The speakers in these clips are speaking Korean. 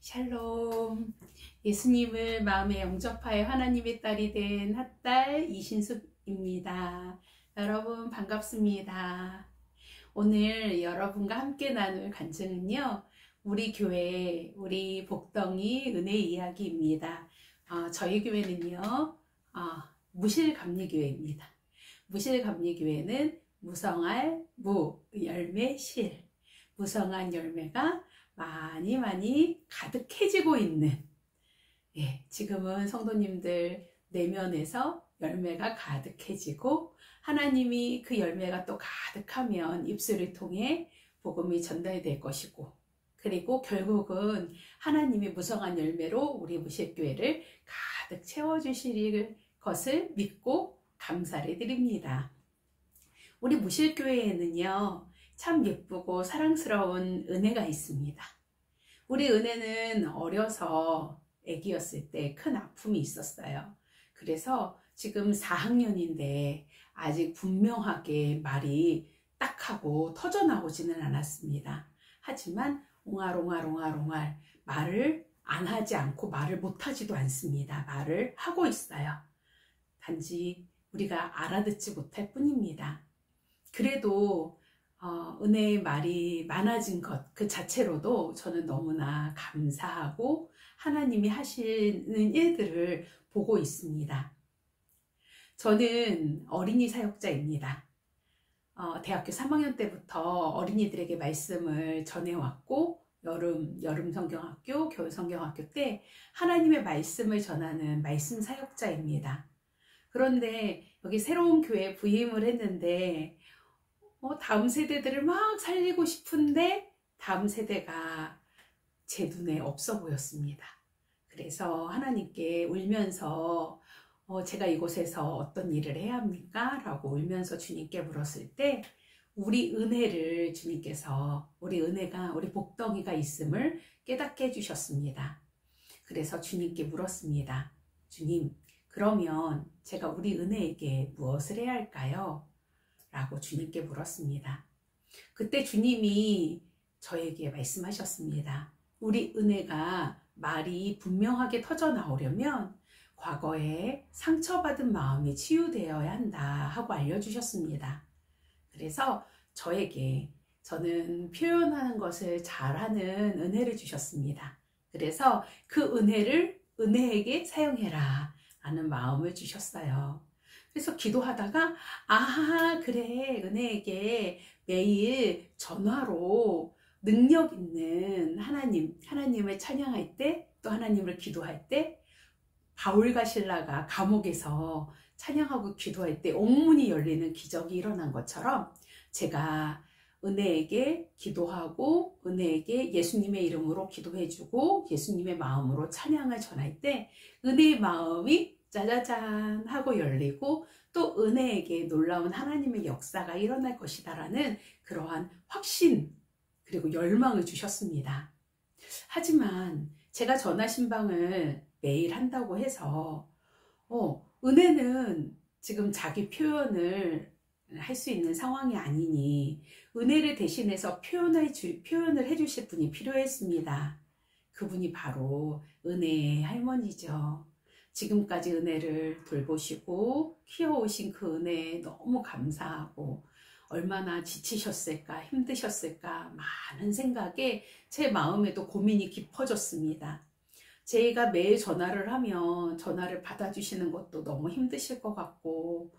샬롬. 예수님을 마음에 영접하여 하나님의 딸이 된 핫딸 이신숙입니다. 여러분 반갑습니다. 오늘 여러분과 함께 나눌 간증은요, 우리 교회, 우리 복덩이 은혜 이야기입니다. 저희 교회는요, 무실감리교회입니다. 무실감리교회는 무성할 무, 열매 실, 무성한 열매가 많이 가득해지고 있는, 지금은 성도님들 내면에서 열매가 가득해지고 하나님이 그 열매가 또 가득하면 입술을 통해 복음이 전달될 것이고, 그리고 결국은 하나님의 무성한 열매로 우리 무실교회를 가득 채워주실 것을 믿고 감사를 드립니다. 우리 무실교회에는요, 참 예쁘고 사랑스러운 은혜가 있습니다. 우리 은혜는 어려서 아기였을 때 큰 아픔이 있었어요. 그래서 지금 4학년인데 아직 분명하게 말이 딱 하고 터져나오지는 않았습니다. 하지만 옹알옹알 말을 안 하지 않고 말을 못하지도 않습니다. 말을 하고 있어요. 단지 우리가 알아듣지 못할 뿐입니다. 그래도 은혜의 말이 많아진 것 그 자체로도 저는 너무나 감사하고 하나님이 하시는 일들을 보고 있습니다. 저는 어린이 사역자입니다. 대학교 3학년 때부터 어린이들에게 말씀을 전해왔고, 여름 성경학교, 겨울 성경학교 때 하나님의 말씀을 전하는 말씀 사역자입니다. 그런데 여기 새로운 교회에 부임을 했는데 다음 세대들을 막 살리고 싶은데 다음 세대가 제 눈에 없어 보였습니다. 그래서 하나님께 울면서 제가 이곳에서 어떤 일을 해야 합니까? 라고 울면서 주님께 물었을 때, 우리 은혜를 주님께서, 우리 은혜가, 우리 복덩이가 있음을 깨닫게 해주셨습니다. 그래서 주님께 물었습니다. 주님, 그러면 제가 우리 은혜에게 무엇을 해야 할까요? 라고 주님께 물었습니다. 그때 주님이 저에게 말씀하셨습니다. 우리 은혜가 말이 분명하게 터져 나오려면 과거에 상처받은 마음이 치유되어야 한다 하고 알려주셨습니다. 그래서 저는 표현하는 것을 잘하는 은혜를 주셨습니다. 그래서 그 은혜를 은혜에게 사용해라 라는 마음을 주셨어요. 그래서 기도하다가 그래, 은혜에게 매일 전화로 능력 있는 하나님을 찬양할 때, 또 하나님을 기도할 때, 바울과 실라가 감옥에서 찬양하고 기도할 때 옥문이 열리는 기적이 일어난 것처럼, 제가 은혜에게 기도하고 은혜에게 예수님의 이름으로 기도해주고 예수님의 마음으로 찬양을 전할 때 은혜의 마음이 짜자잔 하고 열리고, 또 은혜에게 놀라운 하나님의 역사가 일어날 것이다라는 그러한 확신 그리고 열망을 주셨습니다. 하지만 제가 전화 신방을 매일 한다고 해서 은혜는 지금 자기 표현을 할 수 있는 상황이 아니니 은혜를 대신해서 표현을 해주실 분이 필요했습니다. 그분이 바로 은혜의 할머니죠. 지금까지 은혜를 돌보시고 키워오신 그 은혜에 너무 감사하고, 얼마나 지치셨을까, 힘드셨을까, 많은 생각에 제 마음에도 고민이 깊어졌습니다. 제가 매일 전화를 하면 전화를 받아주시는 것도 너무 힘드실 것 같고,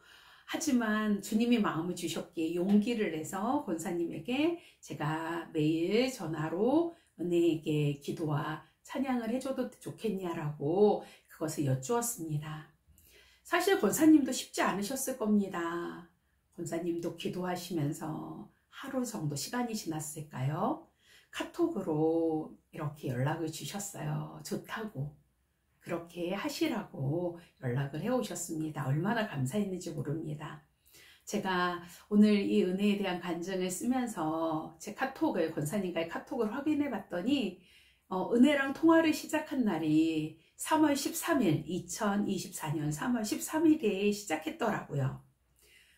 하지만 주님이 마음을 주셨기에 용기를 내서 권사님에게 제가 매일 전화로 은혜에게 기도와 찬양을 해줘도 좋겠냐라고 그것을 여쭈었습니다. 사실 권사님도 쉽지 않으셨을 겁니다. 권사님도 기도하시면서 하루 정도 시간이 지났을까요? 카톡으로 이렇게 연락을 주셨어요. 좋다고, 그렇게 하시라고 연락을 해오셨습니다. 얼마나 감사했는지 모릅니다. 제가 오늘 이 은혜에 대한 간증을 쓰면서 제 권사님과의 카톡을 확인해 봤더니 은혜랑 통화를 시작한 날이 3월 13일, 2024년 3월 13일에 시작했더라고요.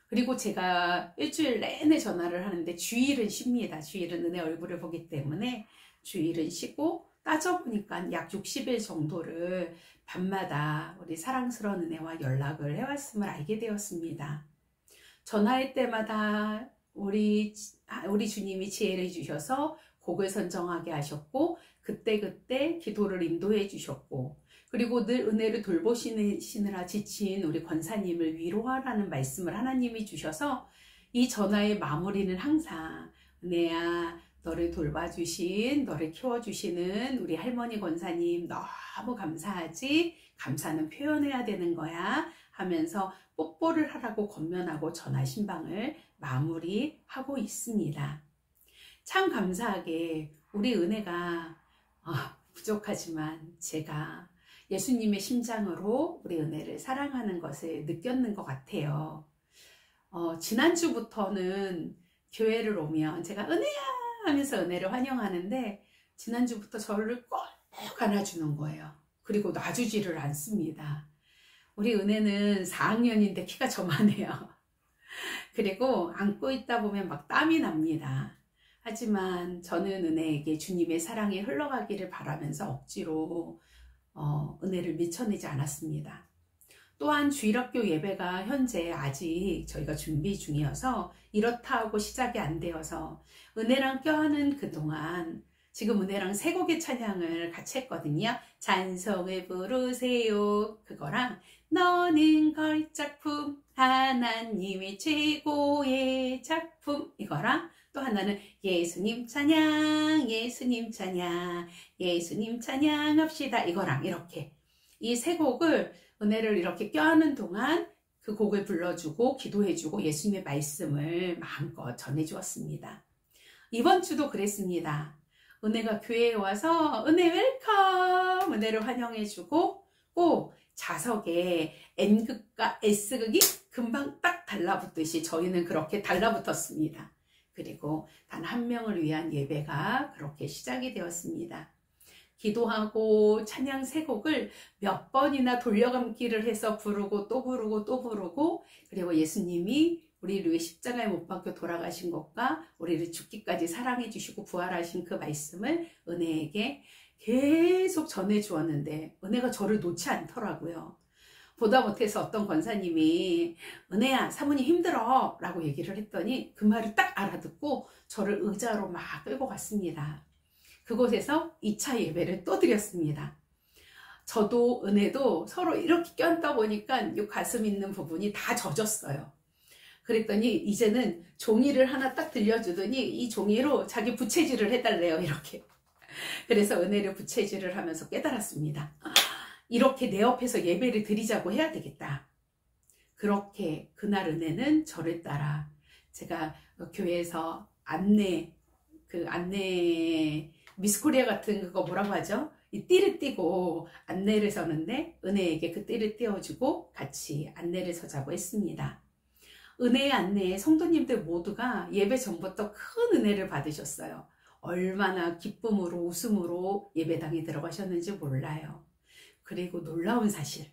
그리고 제가 일주일 내내 전화를 하는데 주일은 쉽니다. 주일은 은혜 얼굴을 보기 때문에 주일은 쉬고 따져보니까 약 60일 정도를 밤마다 우리 사랑스러운 은혜와 연락을 해왔음을 알게 되었습니다. 전화할 때마다 우리 주님이 지혜를 주셔서 곡을 선정하게 하셨고, 그때그때 기도를 인도해 주셨고, 그리고 늘 은혜를 돌보시느라 지친 우리 권사님을 위로하라는 말씀을 하나님이 주셔서 이 전화의 마무리는 항상 은혜야, 너를 돌봐주신, 너를 키워주시는 우리 할머니 권사님 너무 감사하지? 감사는 표현해야 되는 거야 하면서 뽀뽀를 하라고 권면하고 전화 신방을 마무리하고 있습니다. 참 감사하게 우리 은혜가 부족하지만 제가 예수님의 심장으로 우리 은혜를 사랑하는 것을 느꼈는 것 같아요. 지난주부터는 교회를 오면 제가 은혜야 하면서 은혜를 환영하는데, 지난주부터 저를 꼭 안아주는 거예요. 그리고 놔주지를 않습니다. 우리 은혜는 4학년인데 키가 저만해요. 그리고 안고 있다 보면 막 땀이 납니다. 하지만 저는 은혜에게 주님의 사랑이 흘러가기를 바라면서 억지로 은혜를 밀쳐내지 않았습니다. 또한 주일학교 예배가 현재 아직 저희가 준비 중이어서 이렇다 하고 시작이 안 되어서 은혜랑 껴하는 그동안 지금 은혜랑 세 곡의 찬양을 같이 했거든요. 찬송을 부르세요 그거랑 너는 걸작품 하나님의 최고의 작품 이거랑 또 하나는 예수님 찬양 예수님 찬양 예수님 찬양합시다 이거랑 이렇게 이 세 곡을 은혜를 이렇게 껴안는 동안 그 곡을 불러주고 기도해주고 예수님의 말씀을 마음껏 전해주었습니다. 이번 주도 그랬습니다. 은혜가 교회에 와서 은혜 웰컴 은혜를 환영해주고 꼭 좌석에 N극과 S극이 금방 딱 달라붙듯이 저희는 그렇게 달라붙었습니다. 그리고 단 한 명을 위한 예배가 그렇게 시작이 되었습니다. 기도하고 찬양 세 곡을 몇 번이나 돌려감기를 해서 부르고 또 부르고 또 부르고, 그리고 예수님이 우리를 위해 십자가에 못 박혀 돌아가신 것과 우리를 죽기까지 사랑해 주시고 부활하신 그 말씀을 은혜에게 계속 전해 주었는데 은혜가 저를 놓지 않더라고요. 보다 못해서 어떤 권사님이 은혜야 사모님 힘들어 라고 얘기를 했더니 그 말을 딱 알아듣고 저를 의자로 막 끌고 갔습니다. 그곳에서 2차 예배를 또 드렸습니다. 저도 은혜도 서로 이렇게 껴안다 보니까 이 가슴 있는 부분이 다 젖었어요. 그랬더니 이제는 종이를 하나 딱 들려주더니 이 종이로 자기 부채질을 해달래요. 이렇게. 그래서 은혜를 부채질을 하면서 깨달았습니다. 이렇게 내 옆에서 예배를 드리자고 해야 되겠다. 그렇게 그날 은혜는 저를 따라 제가 교회에서 안내 미스코리아 같은 그거 뭐라고 하죠? 이 띠를 띠고 안내를 서는데 은혜에게 그 띠를 띄워주고 같이 안내를 서자고 했습니다. 은혜의 안내에 성도님들 모두가 예배 전부터 큰 은혜를 받으셨어요. 얼마나 기쁨으로 웃음으로 예배당에 들어가셨는지 몰라요. 그리고 놀라운 사실,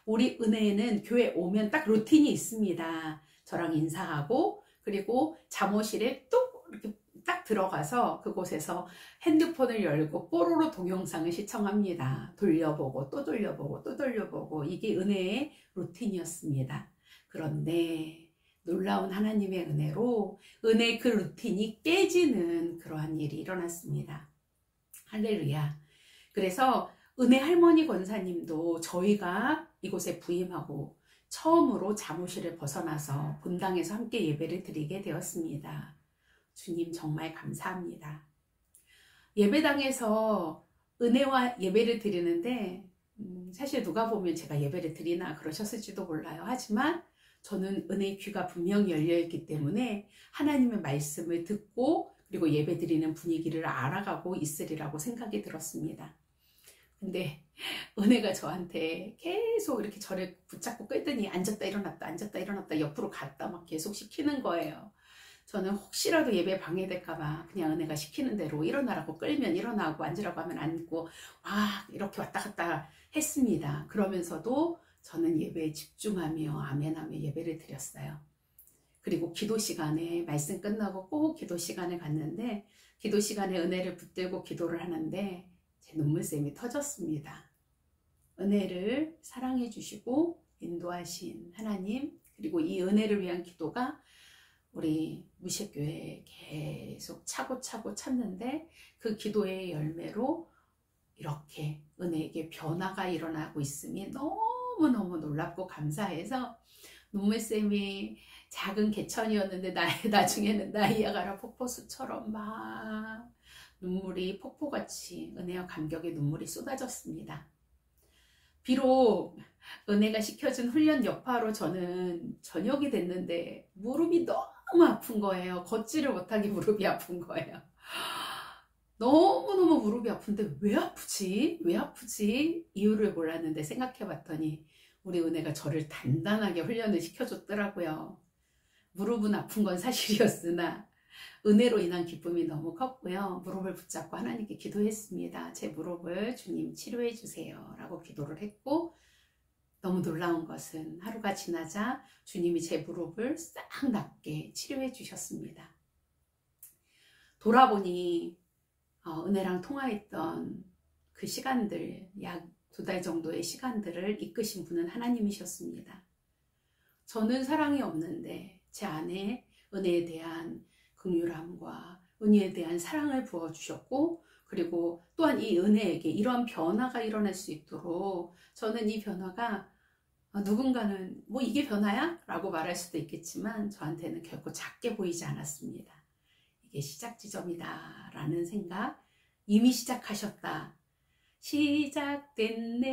우리 은혜에는 교회 오면 딱 루틴이 있습니다. 저랑 인사하고 그리고 잠옷실에 또 이렇게 딱 들어가서 그곳에서 핸드폰을 열고 뽀로로 동영상을 시청합니다. 돌려보고 또 돌려보고 또 돌려보고 이게 은혜의 루틴이었습니다. 그런데 놀라운 하나님의 은혜로 은혜의 그 루틴이 깨지는 그러한 일이 일어났습니다. 할렐루야. 그래서 은혜 할머니 권사님도 저희가 이곳에 부임하고 처음으로 잠옷실을 벗어나서 본당에서 함께 예배를 드리게 되었습니다. 주님 정말 감사합니다. 예배당에서 은혜와 예배를 드리는데 사실 누가 보면 제가 예배를 드리나 그러셨을지도 몰라요. 하지만 저는 은혜의 귀가 분명히 열려있기 때문에 하나님의 말씀을 듣고 그리고 예배 드리는 분위기를 알아가고 있으리라고 생각이 들었습니다. 근데 은혜가 저한테 계속 이렇게 저를 붙잡고 끌더니 앉았다 일어났다 앉았다 일어났다 옆으로 갔다 막 계속 시키는 거예요. 저는 혹시라도 예배 방해될까봐 그냥 은혜가 시키는 대로 일어나라고 끌면 일어나고 앉으라고 하면 앉고 이렇게 왔다 갔다 했습니다. 그러면서도 저는 예배에 집중하며 아멘하며 예배를 드렸어요. 그리고 기도 시간에 말씀 끝나고 꼭 기도 시간에 갔는데 기도 시간에 은혜를 붙들고 기도를 하는데 제 눈물샘이 터졌습니다. 은혜를 사랑해 주시고 인도하신 하나님, 그리고 이 은혜를 위한 기도가 우리 무식교회에 계속 차고차고 찼는데 그 기도의 열매로 이렇게 은혜에게 변화가 일어나고 있음이 너무너무 놀랍고 감사해서 눈물샘이 작은 개천이었는데 나중에는 나이아가라 폭포수처럼 막 눈물이 폭포같이 은혜와 감격의 눈물이 쏟아졌습니다. 비록 은혜가 시켜준 훈련 여파로 저는 저녁이 됐는데 무릎이 너무 아픈 거예요. 걷지를 못하게 무릎이 아픈 거예요. 너무너무 무릎이 아픈데 왜 아프지? 왜 아프지? 이유를 몰랐는데 생각해 봤더니 우리 은혜가 저를 단단하게 훈련을 시켜줬더라고요. 무릎은 아픈 건 사실이었으나 은혜로 인한 기쁨이 너무 컸고요. 무릎을 붙잡고 하나님께 기도했습니다. 제 무릎을 주님 치료해 주세요 라고 기도를 했고, 너무 놀라운 것은 하루가 지나자 주님이 제 무릎을 싹 낫게 치료해 주셨습니다. 돌아보니 은혜랑 통화했던 그 시간들, 약 2달 정도의 시간들을 이끄신 분은 하나님이셨습니다. 저는 사랑이 없는데 제 안에 은혜에 대한 긍휼함과 은혜에 대한 사랑을 부어주셨고, 그리고 또한 이 은혜에게 이러한 변화가 일어날 수 있도록 저는 이 변화가 누군가는 뭐 이게 변화야? 라고 말할 수도 있겠지만 저한테는 결코 작게 보이지 않았습니다. 이게 시작 지점이다 라는 생각, 이미 시작하셨다. 시작됐네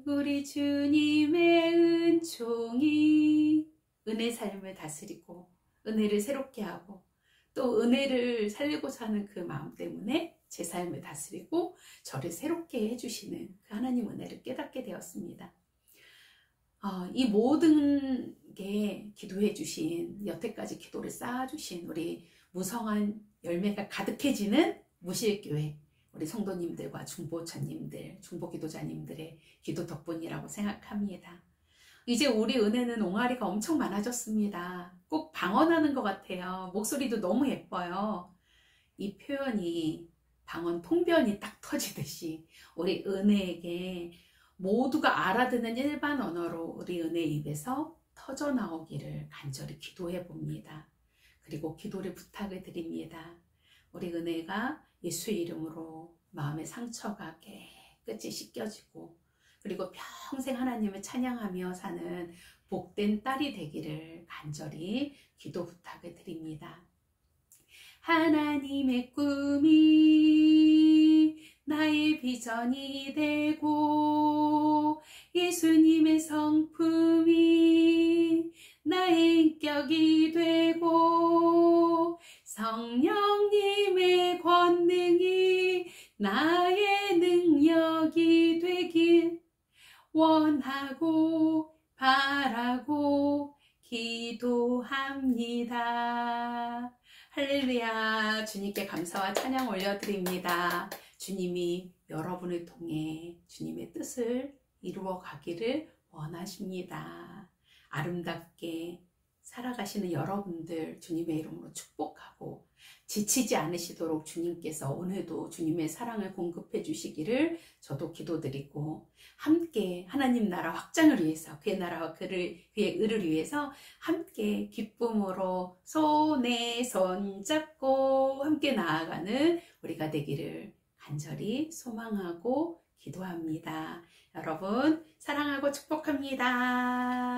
우리 주님의 은총이 은혜 삶을 다스리고 은혜를 새롭게 하고 또 은혜를 살리고자 하는 그 마음 때문에 제 삶을 다스리고 저를 새롭게 해주시는 그 하나님 은혜를 깨닫게 되었습니다. 이 모든 게 기도해 주신, 여태까지 기도를 쌓아주신 우리 무성한 열매가 가득해지는 무실교회 우리 성도님들과 중보자님들, 중보기도자님들의 기도 덕분이라고 생각합니다. 이제 우리 은혜는 옹알이가 엄청 많아졌습니다. 꼭 방언하는 것 같아요. 목소리도 너무 예뻐요. 이 표현이 방언 통변이 딱 터지듯이 우리 은혜에게 모두가 알아듣는 일반 언어로 우리 은혜 입에서 터져 나오기를 간절히 기도해 봅니다. 그리고 기도를 부탁을 드립니다. 우리 은혜가 예수의 이름으로 마음의 상처가 깨끗이 씻겨지고, 그리고 평생 하나님을 찬양하며 사는 복된 딸이 되기를 간절히 기도 부탁을 드립니다. 하나님의 꿈이 나의 비전이 되고 예수님의 성품이 나의 인격이 되고 성령님의 권능이 나의 능력이 되길 원하고 바라고 기도합니다. 할렐루야. 주님께 감사와 찬양 올려드립니다. 주님이 여러분을 통해 주님의 뜻을 이루어 가기를 원하십니다. 아름답게 살아가시는 여러분들 주님의 이름으로 축복하고, 지치지 않으시도록 주님께서 오늘도 주님의 사랑을 공급해 주시기를 저도 기도드리고, 함께 하나님 나라 확장을 위해서, 그의 나라와 그의 의를 위해서 함께 기쁨으로 손에 손 잡고 함께 나아가는 우리가 되기를 간절히 소망하고 기도합니다. 여러분 사랑하고 축복합니다.